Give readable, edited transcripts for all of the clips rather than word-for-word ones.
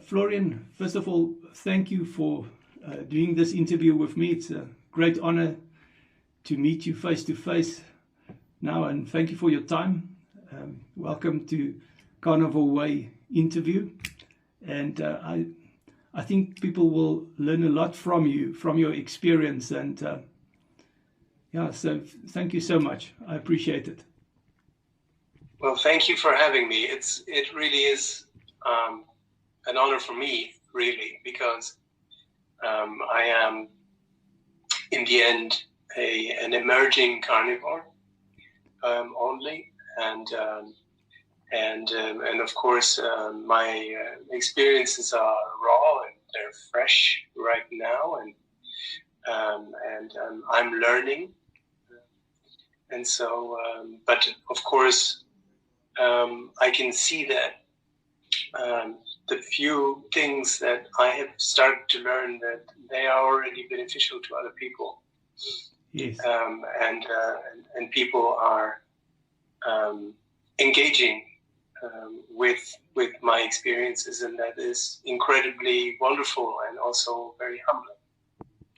Florian, first of all, thank you for doing this interview with me. It's a great honor to meet you face to face now, and thank you for your time. Welcome to Carnivore Way interview, and I think people will learn a lot from you, from your experience, and yeah, so thank you so much. I appreciate it. Well, thank you for having me. It really is an honor for me, really, because I am, in the end, an emerging carnivore only, and of course my experiences are raw and they're fresh right now, and I'm learning, and so but of course I can see that the few things that I have started to learn, that they are already beneficial to other people. Yes. And people are engaging with my experiences, and that is incredibly wonderful and also very humbling.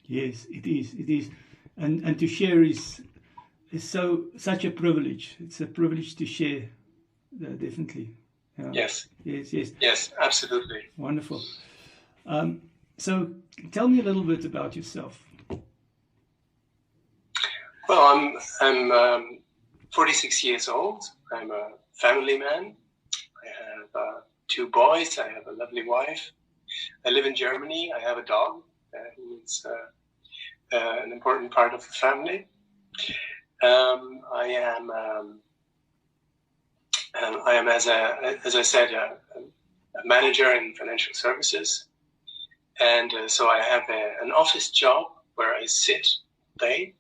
Yes, it is. It is, and to share is such a privilege. It's a privilege to share, definitely. Yes. Yes. Yes. Yes. Absolutely. Wonderful. So, tell me a little bit about yourself. Well, I'm 46 years old. I'm a family man. I have 2 boys. I have a lovely wife. I live in Germany. I have a dog who is an important part of the family. I am, as I said, a manager in financial services, and so I have an office job where I sit all day,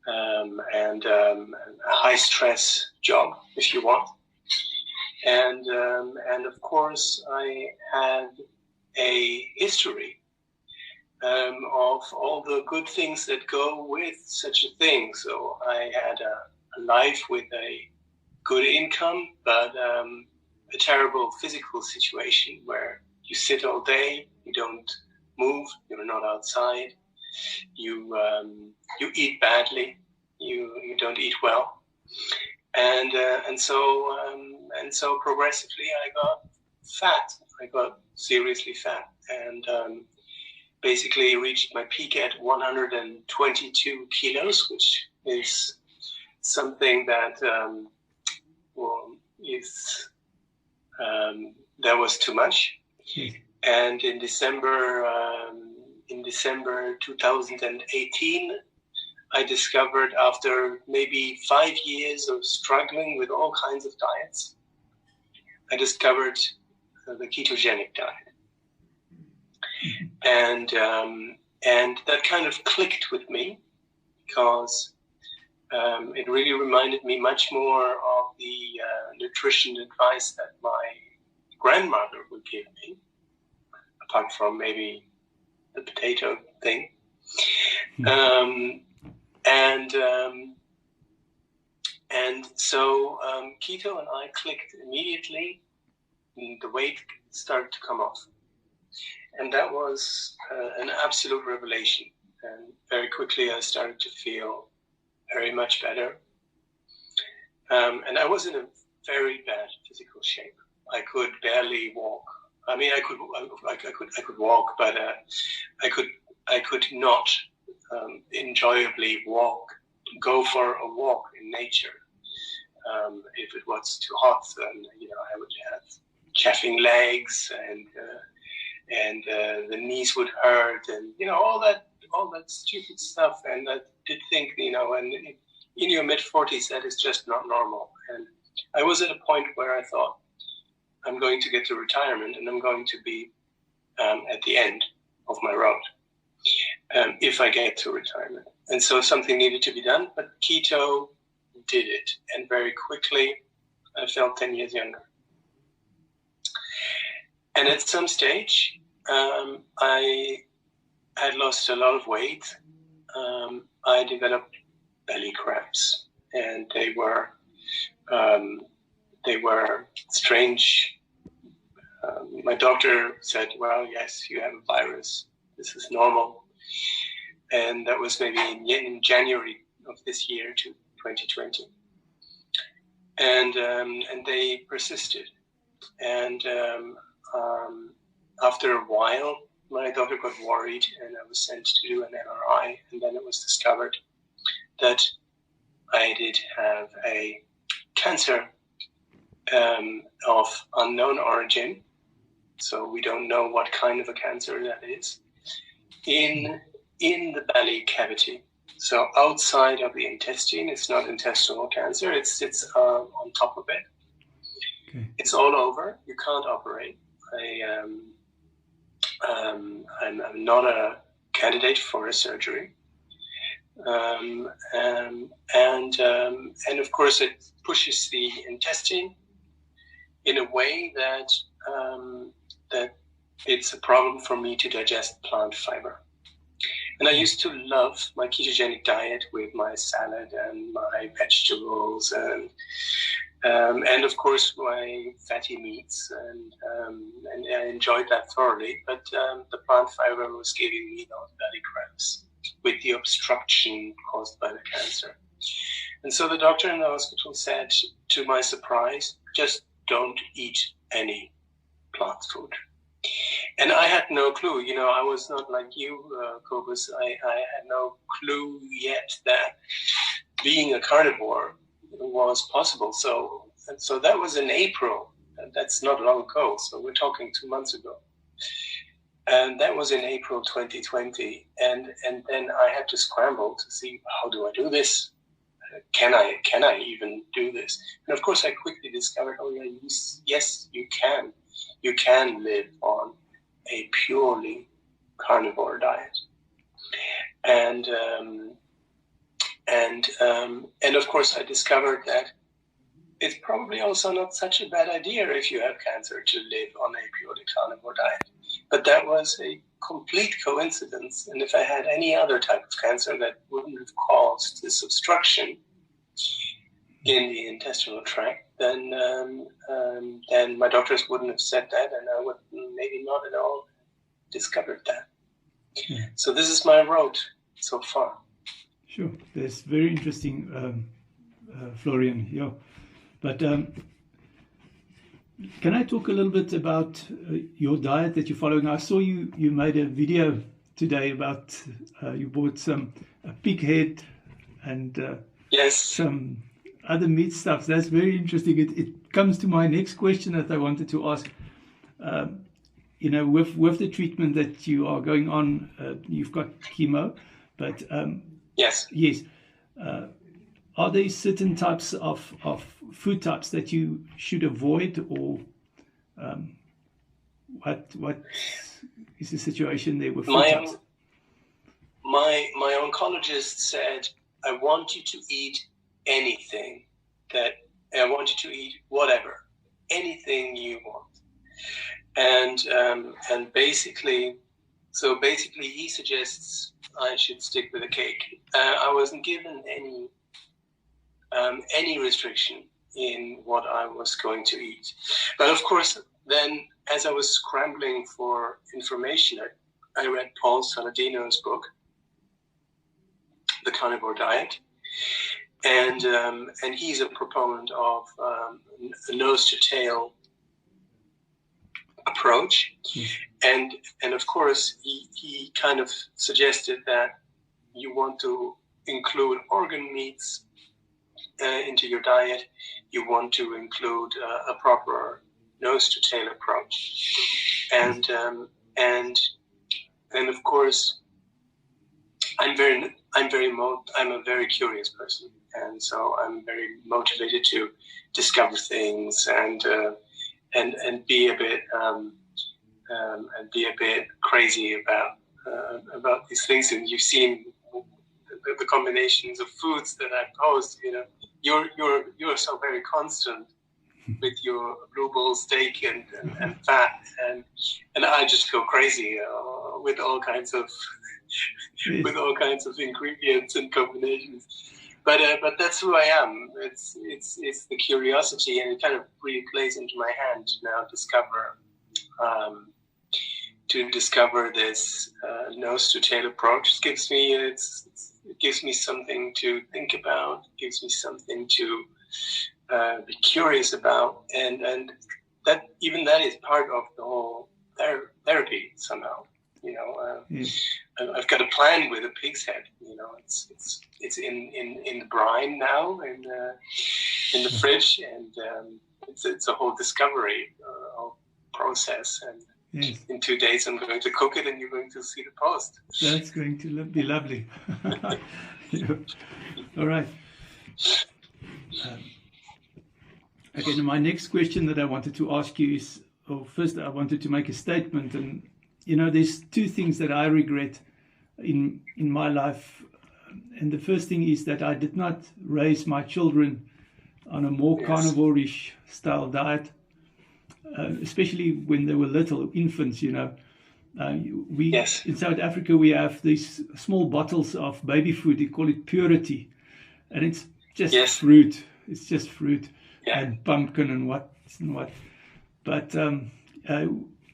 and a high stress job, if you want, and of course I had a history of all the good things that go with such a thing. So I had a life with a good income, but a terrible physical situation where you sit all day, you don't move, you're not outside, you eat badly, you don't eat well, and so progressively I got fat. I got seriously fat, and basically reached my peak at 122 kilos, which is something that that was too much. And in December 2018, I discovered, after maybe 5 years of struggling with all kinds of diets, I discovered the ketogenic diet, and that kind of clicked with me, because it really reminded me much more of the nutrition advice that my grandmother would give me, apart from maybe the potato thing. And so keto and I clicked immediately, and the weight started to come off. And that was an absolute revelation. And very quickly I started to feel very much better. And I was in a very bad physical shape. I could barely walk. I mean, I could walk, but I could not enjoyably go for a walk in nature. If it was too hot, then I would have chafing legs, and the knees would hurt, and all that stupid stuff. And I did think, and in your mid-40s, that is just not normal. And I was at a point where I thought, I'm going to get to retirement, and I'm going to be at the end of my road if I get to retirement. And so something needed to be done, but keto did it. And very quickly, I felt 10 years younger. And at some stage, I had lost a lot of weight. I developed belly cramps, and they were strange my doctor said, well, yes, you have a virus. This is normal. And that was maybe in January of this year, to 2020. And they persisted. And after a while, my doctor got worried, and I was sent to do an MRI. And then it was discovered that I did have a cancer of unknown origin. So we don't know what kind of a cancer that is, in the belly cavity. So outside of the intestine, it's not intestinal cancer. It sits on top of it. Okay. It's all over. You can't operate. I'm not a candidate for a surgery. And of course, it pushes the intestine in a way that that it's a problem for me to digest plant fiber. And I used to love my ketogenic diet with my salad and my vegetables and of course my fatty meats, and I enjoyed that thoroughly. But the plant fiber was giving me those belly cramps with the obstruction caused by the cancer. And so the doctor in the hospital said, to my surprise, just don't eat any plant food. And I had no clue. I was not like you, Kobus. I had no clue yet that being a carnivore was possible. So that was in April. That's not long ago. So we're talking 2 months ago. And that was in April 2020. And then I had to scramble to see, how do I do this? Can I even do this? And of course, I quickly discovered, yes, you can. You can live on a purely carnivore diet. And of course, I discovered that it's probably also not such a bad idea if you have cancer to live on a purely carnivore diet. But that was a complete coincidence. And if I had any other type of cancer that wouldn't have caused this obstruction in the intestinal tract, then my doctors wouldn't have said that, and I would maybe not at all discovered that. Yeah. So this is my road so far. Sure, that's very interesting, Florian. Yeah, but can I talk a little bit about your diet that you're following? I saw you made a video today about you bought a pig head and yes, some other meat stuff. That's very interesting. It comes to my next question that I wanted to ask. With the treatment that you are going on, you've got chemo, but yes. Are there certain types of food types that you should avoid, or what is the situation there with food types? My oncologist said, I want you to eat anything I want you to eat whatever, anything you want. And basically he suggests I should stick with a cake. I wasn't given any restriction in what I was going to eat. But of course, then as I was scrambling for information, I read Paul Saladino's book, The Carnivore Diet. And he's a proponent of a nose-to-tail approach. Mm. And of course, he kind of suggested that you want to include organ meats into your diet. You want to include a proper nose-to-tail approach. And of course, I'm a very curious person. And so I'm very motivated to discover things and be a bit crazy about these things. And you've seen the combinations of foods that I post. You're so very constant with your blue ball steak and fat, and I just go crazy with all kinds of ingredients and combinations. But that's who I am. It's the curiosity, and it kind of really plays into my hand to now discover to discover this nose to tail approach. It gives me something to think about, gives me something to be curious about, and that is part of the whole therapy somehow. I've got a plan with a pig's head. It's in the brine now, and in the fridge, and it's a whole discovery process. And in 2 days, I'm going to cook it, and you're going to see the post. That's going to be lovely. All right. Okay, now my next question that I wanted to ask you is, first I wanted to make a statement, and there's two things that I regret in my life, and the first thing is that I did not raise my children on a more carnivore-ish style diet, especially when they were little infants. In South Africa we have these small bottles of baby food. They call it Purity, and it's just fruit. It's just fruit and pumpkin and what. But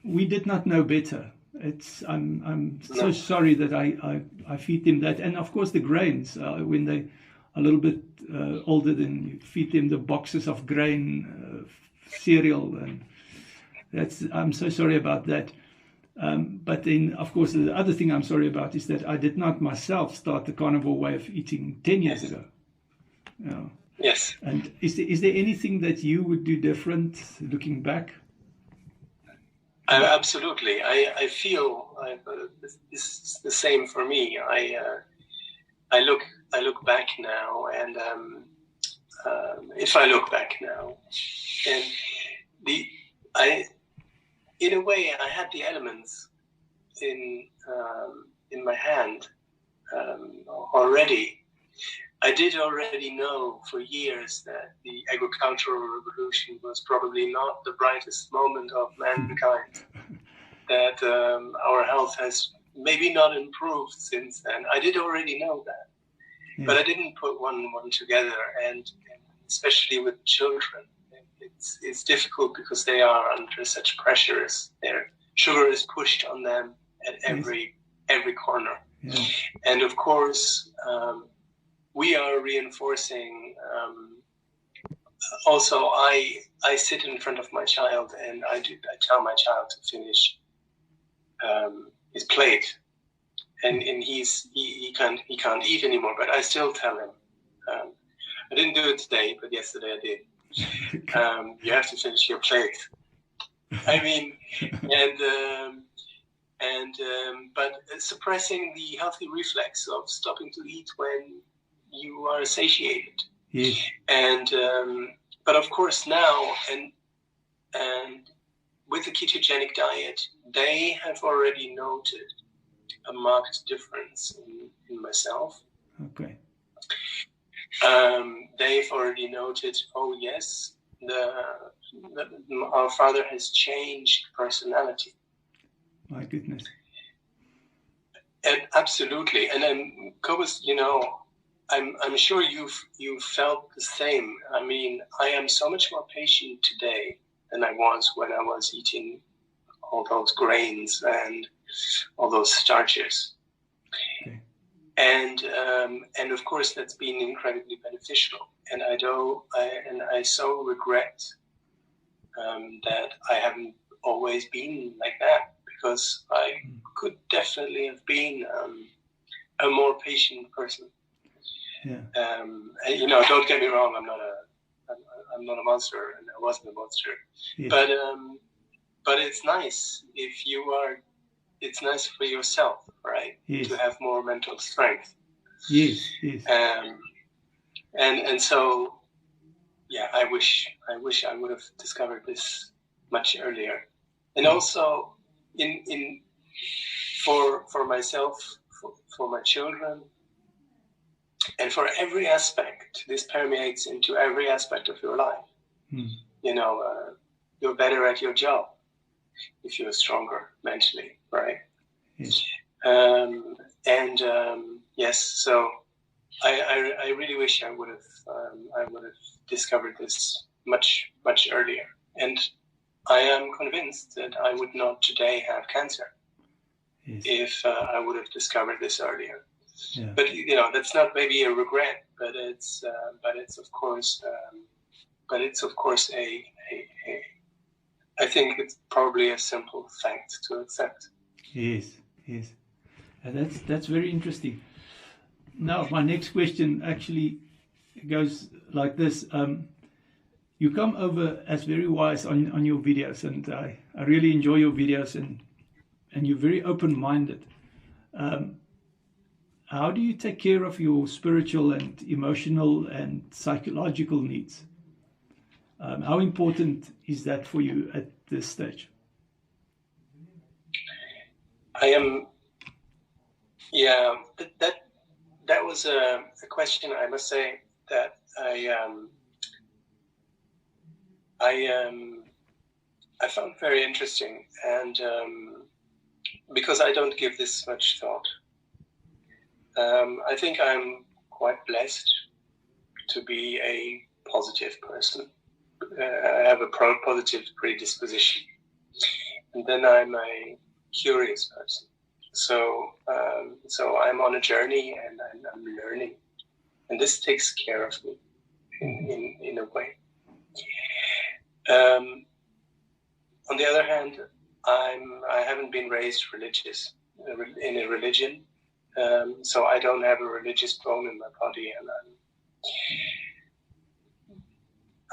we did not know better. I'm so sorry that I feed them that, and of course the grains when they are a little bit older, then you feed them the boxes of grain cereal, and I'm so sorry about that. But then of course the other thing I'm sorry about is that I did not myself start the carnivore way of eating 10 years ago. Yes. And is there anything that you would do different looking back? Absolutely. I feel this is the same for me. I look back now, and if I look back now, and in a way I had the elements in my hand already. I did already know for years that the agricultural revolution was probably not the brightest moment of mankind, that our health has maybe not improved since then. I did already know that, but I didn't put one and one together, and especially with children, it's difficult because they are under such pressures. Their sugar is pushed on them at every corner, and of course we are reinforcing. Also, I sit in front of my child, and I tell my child to finish his plate, and he can't eat anymore. But I still tell him. I didn't do it today, but yesterday I did. You have to finish your plate. I mean, but suppressing the healthy reflex of stopping to eat when you are satiated. Yes. And but of course now, and with the ketogenic diet, they have already noted a marked difference in myself. Okay. They've already noted, oh yes, our father has changed personality. My goodness. And absolutely. And then, Cobus, I'm sure you've felt the same. I mean, I am so much more patient today than I was when I was eating all those grains and all those starches. Okay. And of course that's been incredibly beneficial. And I so regret that I haven't always been like that, because I could definitely have been a more patient person. Yeah. Don't get me wrong. I'm not a monster, and I wasn't a monster. Yes. But it's nice if you are. It's nice for yourself, right? Yes. To have more mental strength. Yes. Yes. And so, yeah, I wish I would have discovered this much earlier. And also, for myself, for my children. And for every aspect, this permeates into every aspect of your life. You're better at your job if you're stronger mentally, right? Yes. Yes, so I really wish I would have discovered this much earlier. And I am convinced that I would not today have cancer if I would have discovered this earlier. Yeah. But that's not maybe a regret, but it's of course I think it's probably a simple fact to accept. Yes, and that's very interesting. Now, my next question actually goes like this. You come over as very wise on your videos, and I really enjoy your videos, and you're very open-minded. How do you take care of your spiritual and emotional and psychological needs? How important is that for you at this stage? That was a question, I must say, that I found very interesting, and because I don't give this much thought. I think I'm quite blessed to be a positive person. I have a positive predisposition, and then I'm a curious person. So I'm on a journey, and I'm learning, and this takes care of me in a way. On the other hand, I haven't been raised religious in a religion, so I don't have a religious bone in my body, and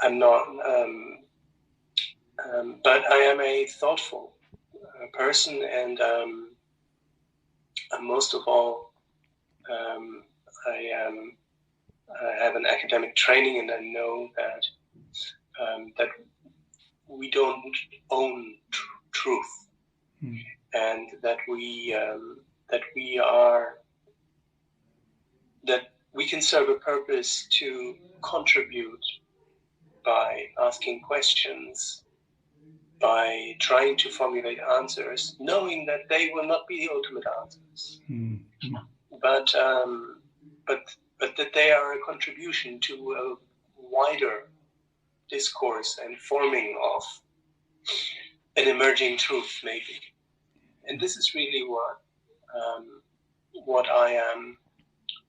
I'm not. But I am a thoughtful person, and most of all, I have an academic training, and I know that that we don't own truth, and that we can serve a purpose to contribute by asking questions, by trying to formulate answers, knowing that they will not be the ultimate answers, but that they are a contribution to a wider discourse and forming of an emerging truth, maybe. And this is really what I am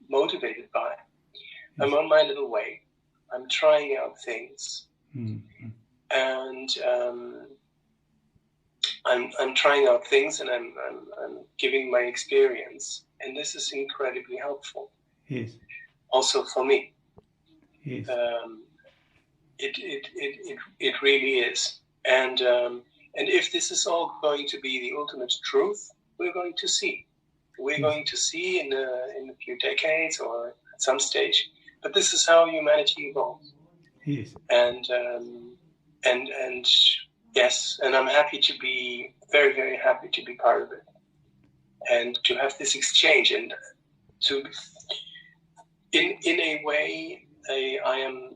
motivated by. I'm on my little way. I'm trying out things, and I'm trying out things, and I'm giving my experience, and this is incredibly helpful. Yes. Also for me. Yes. It really is, and if this is all going to be the ultimate truth, we're going to see. We're going to see in a few decades or at some stage. But this is how humanity evolves. Yes. And yes, and I'm happy to be very, very happy to be part of it, and to have this exchange, and to in a way I am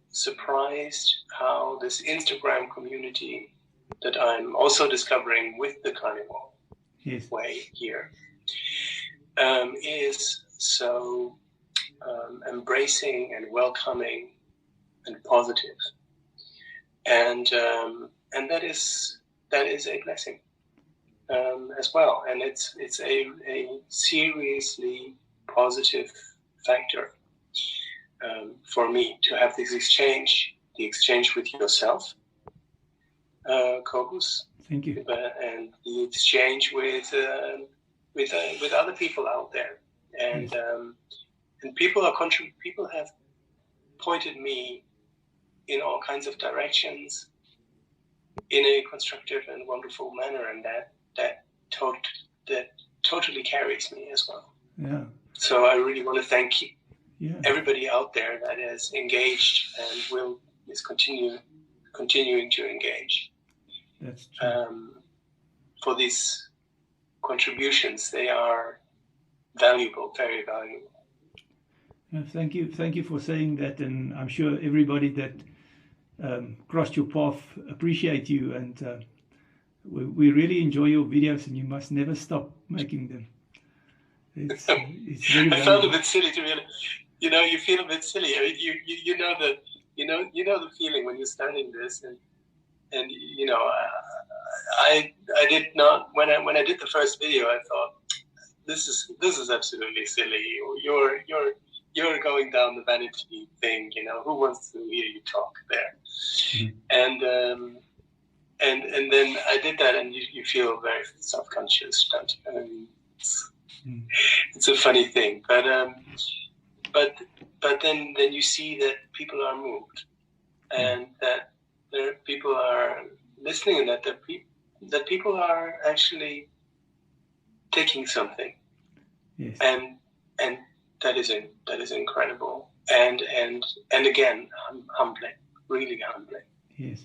surprised how this Instagram community that I'm also discovering with the Carnivore way here is so embracing and welcoming and positive, and that is a blessing as well, and it's a seriously positive factor for me to have this exchange, the exchange with yourself, Kobus. Thank you. And the exchange with other people out there, and people have pointed me in all kinds of directions in a constructive and wonderful manner, and that totally carries me as well. Yeah. So I really want to thank you. Yeah. Everybody out there that is engaged and is continuing to engage. That's true. For these contributions, they are valuable, very valuable. Thank you for saying that, and I'm sure everybody that crossed your path appreciate you, and we really enjoy your videos, and you must never stop making them. It's very I felt a bit silly, to be honest. You feel a bit silly. I mean, you know the feeling when you're starting this, and you know, I did not, when I did the first video, I thought, this is absolutely silly. You're going down the vanity thing, you know. Who wants to hear you talk there? Mm-hmm. And then I did that, and you feel very self-conscious, don't you? I mean, it's a funny thing, but then you see that people are moved, and that people are listening, and that people are actually taking something. Yes. And that is incredible, and again, humbling, really humbling. Yes.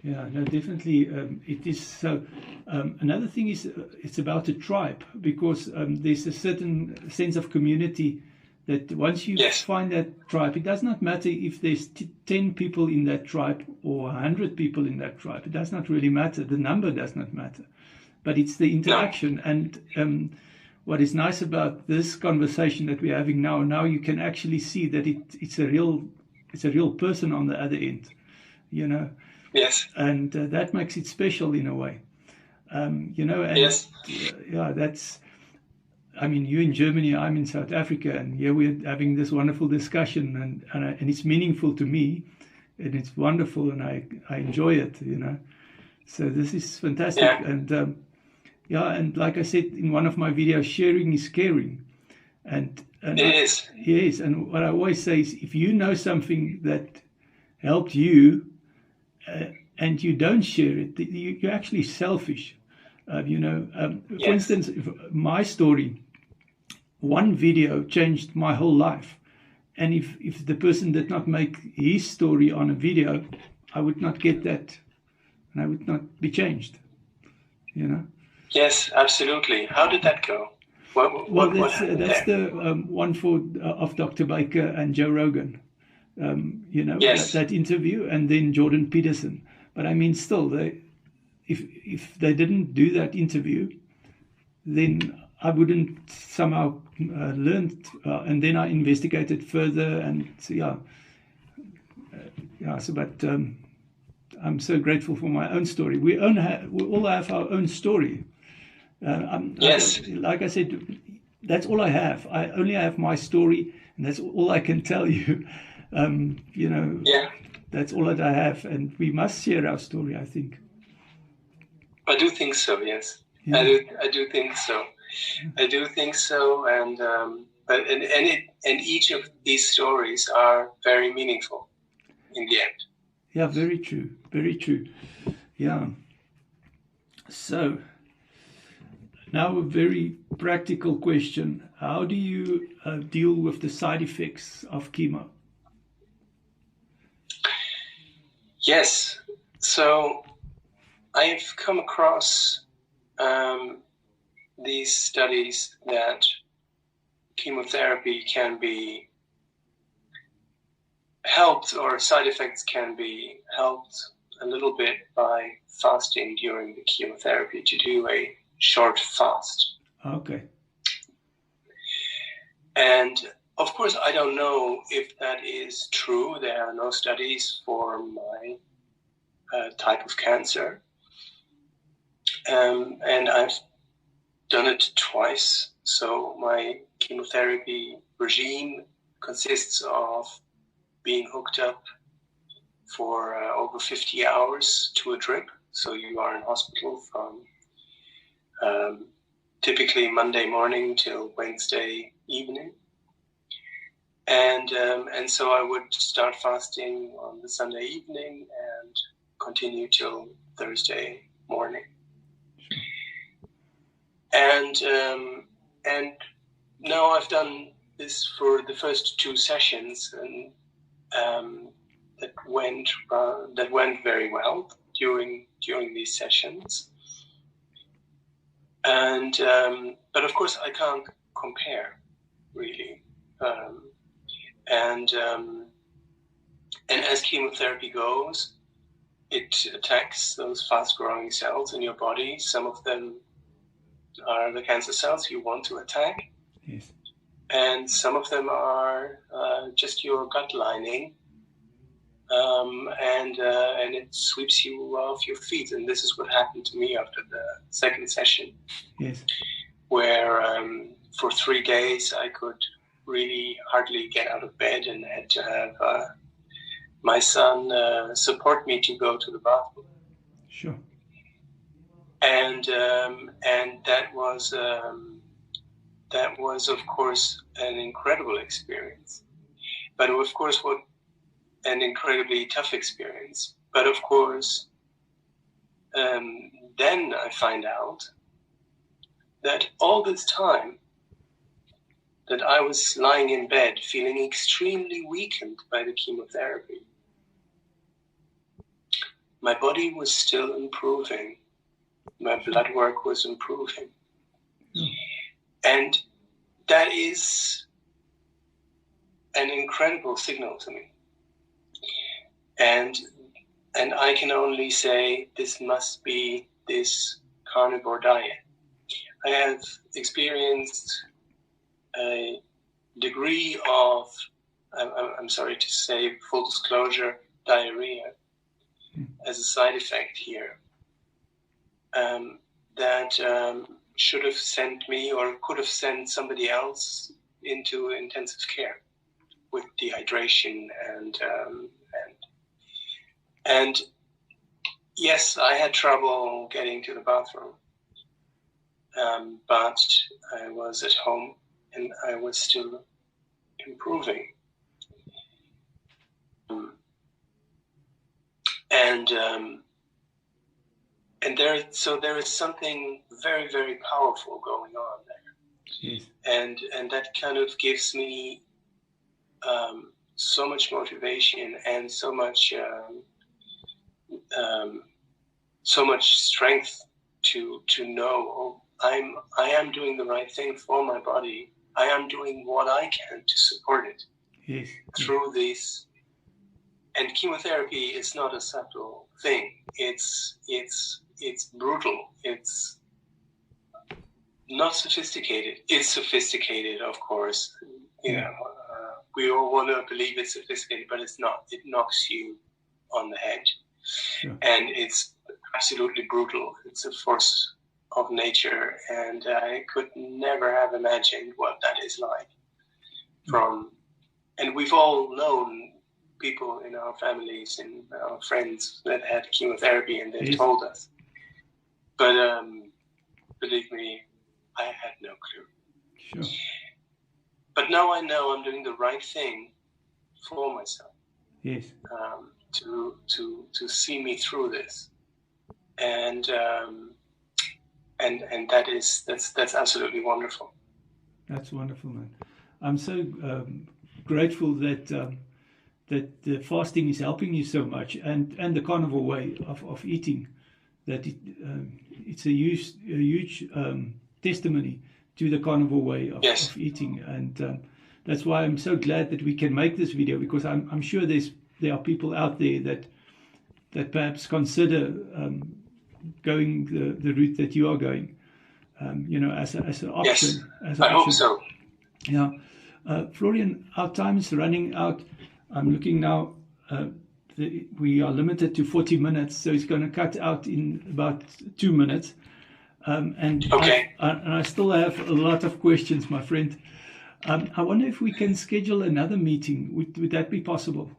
Yeah, no, definitely. It is so. Another thing is it's about a tribe, because there's a certain sense of community that once you find that tribe, it does not matter if there's 10 people in that tribe or 100 people in that tribe. It does not really matter. The number does not matter. But it's the interaction. And what is nice about this conversation that we're having now you can actually see that it's a real person on the other end, you know. Yes. And that makes it special in a way, you know. And yes. Yeah, that's. I mean, you're in Germany, I'm in South Africa, and here we're having this wonderful discussion, and it's meaningful to me, and it's wonderful, and I enjoy it, you know. So this is fantastic. Yeah. And and like I said in one of my videos, sharing is caring. And it is. Yes, and what I always say is, if you know something that helped you, and you don't share it, you're actually selfish. You know, for instance, my story, one video changed my whole life. And if the person did not make his story on a video, I would not get that, and I would not be changed, you know? Yes, absolutely. How did that go? Well, that's the one of Dr. Baker and Joe Rogan. You know, that interview, and then Jordan Peterson. But I mean, still, if they didn't do that interview, then I wouldn't somehow learn, and then I investigated further, and so, but I'm so grateful for my own story. We all have our own story. Like I said, that's all I have. I only have my story, and that's all I can tell you. You know, that's all that I have, and we must share our story, I think. I do think so. Yes, I do think so. I do think so, and each of these stories are very meaningful in the end. Yeah, very true. Very true. Yeah. So now a very practical question: how do you deal with the side effects of chemo? Yes. So I've come across these studies that chemotherapy can be helped, or side effects can be helped a little bit by fasting during the chemotherapy, to do a short fast. Okay. And of course, I don't know if that is true. There are no studies for my type of cancer. And I've done it twice. So my chemotherapy regime consists of being hooked up for over 50 hours to a drip. So you are in hospital from typically Monday morning till Wednesday evening. And so I would start fasting on the Sunday evening and continue till Thursday morning. And now I've done this for the first 2 sessions, and that went very well during these sessions. And but of course I can't compare really. And as chemotherapy goes, it attacks those fast-growing cells in your body. Some of them are the cancer cells you want to attack. Yes. And some of them are just your gut lining and it sweeps you off your feet. And this is what happened to me after the second session. Yes. Where for 3 days I could really hardly get out of bed and had to have my son support me to go to the bathroom. Sure. And that was of course an incredible experience, but of course an incredibly tough experience. But of course, then I find out that all this time that I was lying in bed feeling extremely weakened by the chemotherapy, my body was still improving. My blood work was improving. And that is an incredible signal to me. And I can only say this must be this carnivore diet. I have experienced a degree of, I'm sorry to say, full disclosure, diarrhea as a side effect here. That should have sent me or could have sent somebody else into intensive care with dehydration and yes, I had trouble getting to the bathroom, but I was at home and I was still improving. And there is something very, very powerful going on there. Yes. And that kind of gives me so much motivation and so much strength to know I am doing the right thing for my body. I am doing what I can to support it. Yes. Through this. And chemotherapy is not a subtle thing. It's brutal. It's not sophisticated. It's sophisticated, of course. You know, we all want to believe it's sophisticated, but it's not. It knocks you on the head. Sure. And it's absolutely brutal. It's a force of nature, and I could never have imagined what that is like. And we've all known people in our families and our friends that had chemotherapy, and they've told us. But believe me, I had no clue. Sure. But now I know I'm doing the right thing for myself. Yes. To see me through this, and that's absolutely wonderful. That's wonderful, man. I'm so grateful that that the fasting is helping you so much, and the carnivore way of eating. That it's a huge testimony to the carnivore way of eating, and that's why I'm so glad that we can make this video, because I'm sure there are people out there that perhaps consider going the route that you are going, as an option. Yes, as an I option. hope so. Yeah, Florian, our time is running out. I'm looking now. We are limited to 40 minutes, so it's going to cut out in about 2 minutes. And okay. I still have a lot of questions, my friend. I wonder if we can schedule another meeting. Would that be possible?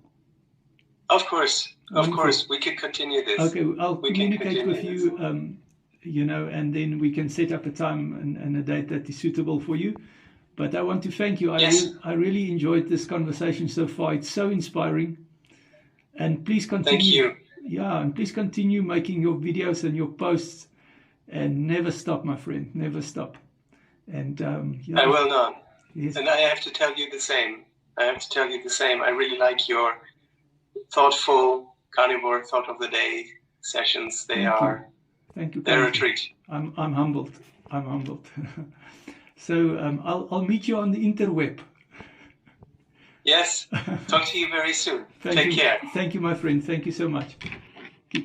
Of course. Of course. We can continue this. Okay, I'll communicate with you, and then we can set up a time and a date that is suitable for you. But I want to thank you. I really enjoyed this conversation so far. It's so inspiring. And please continue. Thank you. Yeah, and please continue making your videos and your posts, and never stop, my friend. Never stop. And I will not. Yes. And I have to tell you the same. I really like your thoughtful carnivore thought of the day sessions. Thank you. They're a treat. I'm humbled. So I'll meet you on the interweb. Yes. Talk to you very soon. Take care. Thank you, my friend. Thank you so much.